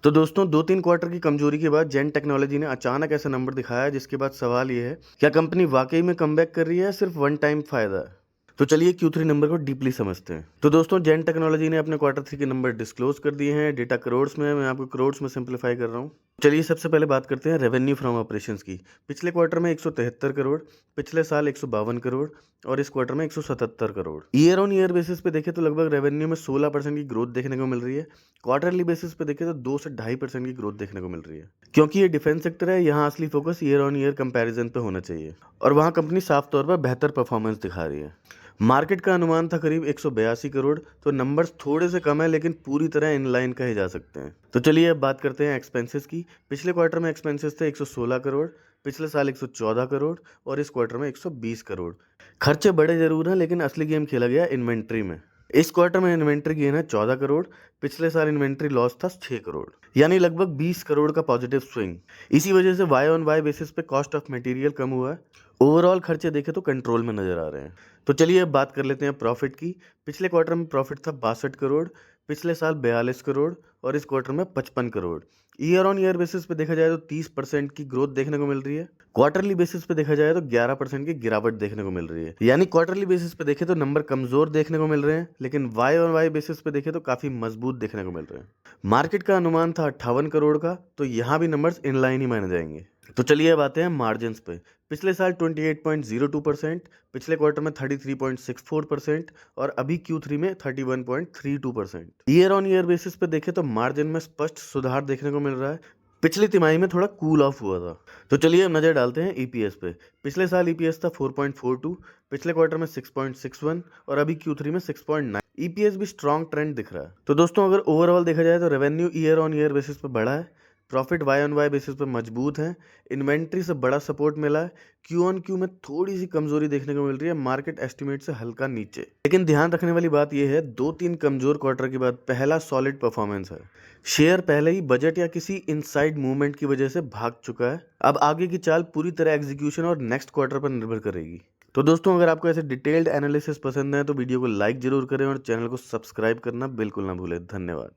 तो दोस्तों 2-3 क्वार्टर की कमजोरी के बाद जेन टेक्नोलॉजी ने अचानक ऐसा नंबर दिखाया जिसके बाद सवाल ये है, क्या कंपनी वाकई में कमबैक कर रही है या सिर्फ वन टाइम फायदा है? तो चलिए Q3 नंबर को डीपली समझते हैं। तो दोस्तों जेन टेक्नोलॉजी ने अपने क्वार्टर 3 के नंबर डिस्क्लोज कर दिए हैं। डेटा करोड्स में है, मैं आपको करोड्स में सिंप्लीफाई कर रहा हूँ। चलिए सबसे पहले बात करते हैं रेवेन्यू फ्रॉम ऑपरेशंस की। पिछले क्वार्टर में 173 करोड़, पिछले साल 152 करोड़ और इस क्वार्टर में 177 crore. Year on year basis पे देखें तो लगभग रेवेन्यू में 16% की ग्रोथ देखने को मिल रही है। क्वार्टरली बेसिस पे देखें तो 2 से 2.5% की ग्रोथ देखने को मिल रही है। क्योंकि ये डिफेंस सेक्टर है, यहाँ असली focus year on year comparison पे होना चाहिए और वहाँ कंपनी साफ तौर पर बेहतर परफॉर्मेंस दिखा रही है। मार्केट का अनुमान था करीब 182 करोड़, तो नंबर्स थोड़े से कम है लेकिन पूरी तरह इन लाइन कहे जा सकते हैं। तो चलिए अब बात करते हैं एक्सपेंसेस की। पिछले क्वार्टर में एक्सपेंसेस थे 116 करोड़, पिछले साल 114 करोड़ और इस क्वार्टर में 120 करोड़। खर्चे बड़े जरूर हैं लेकिन असली गेम खेला गया इन्वेंट्री में। इस क्वार्टर में इन्वेंट्री गेन है 14 करोड़, पिछले साल इन्वेंट्री लॉस था 6 करोड़, यानी लगभग 20 करोड़ का पॉजिटिव स्विंग। इसी वजह से वाई ऑन वाई बेसिस पे कॉस्ट ऑफ मटेरियल कम हुआ है। ओवरऑल खर्चे देखे तो कंट्रोल में नजर आ रहे हैं। तो चलिए अब बात कर लेते हैं प्रॉफिट की। पिछले क्वार्टर में प्रॉफिट था 62 करोड़, पिछले साल 42 करोड़ और इस क्वार्टर में 55 crore. Year on year basis पे देखा जाए तो 30% की ग्रोथ देखने को मिल रही है। क्वार्टरली बेसिस पे देखा जाए तो 11% की गिरावट देखने को मिल रही है। यानी क्वार्टरली बेसिस पे देखे तो नंबर कमजोर देखने को मिल रहे हैं लेकिन वाई ऑन वाई बेसिस पे देखे तो काफी मजबूत देखने को मिल रहे हैं। मार्केट का अनुमान था 58 करोड़ का, तो यहाँ भी नंबर्स इनलाइन ही माने जाएंगे। तो चलिए अब आते हैं मार्जिन पे। पिछले साल 28.02%, पिछले क्वार्टर में 33.64% और अभी Q3 में 31.32%। ईयर ऑन ईयर बेसिस पे देखें तो मार्जिन में स्पष्ट सुधार देखने को मिल रहा है। पिछली तिमाही में थोड़ा कूल ऑफ हुआ था। तो चलिए अब नजर डालते हैं ईपीएस पे। पिछले साल ईपीएस था 4.42, पिछले क्वार्टर में 6.61 और अभी Q3 में 6.9। ईपीएस भी स्ट्रॉन्ग ट्रेंड दिख रहा है। तो दोस्तों अगर ओवरऑल देखा जाए तो revenue year on year basis पे बढ़ा है, profit Y on Y basis पे मजबूत है, इन्वेंट्री से बड़ा सपोर्ट मिला है, क्यू ऑन क्यू में थोड़ी सी कमजोरी देखने को मिल रही है, मार्केट एस्टिमेट से हल्का नीचे। लेकिन ध्यान रखने वाली बात यह है 2-3 कमजोर क्वार्टर के बाद पहला सॉलिड परफॉर्मेंस है। शेयर पहले ही बजट या किसी इनसाइड मूवमेंट की वजह से भाग चुका है। अब आगे की चाल पूरी तरह एग्जीक्यूशन और नेक्स्ट क्वार्टर पर निर्भर करेगी। तो दोस्तों अगर आपको ऐसे डिटेल्ड एनालिसिस पसंद है तो वीडियो को लाइक जरूर करें और चैनल को सब्सक्राइब करना बिल्कुल ना भूलें। धन्यवाद।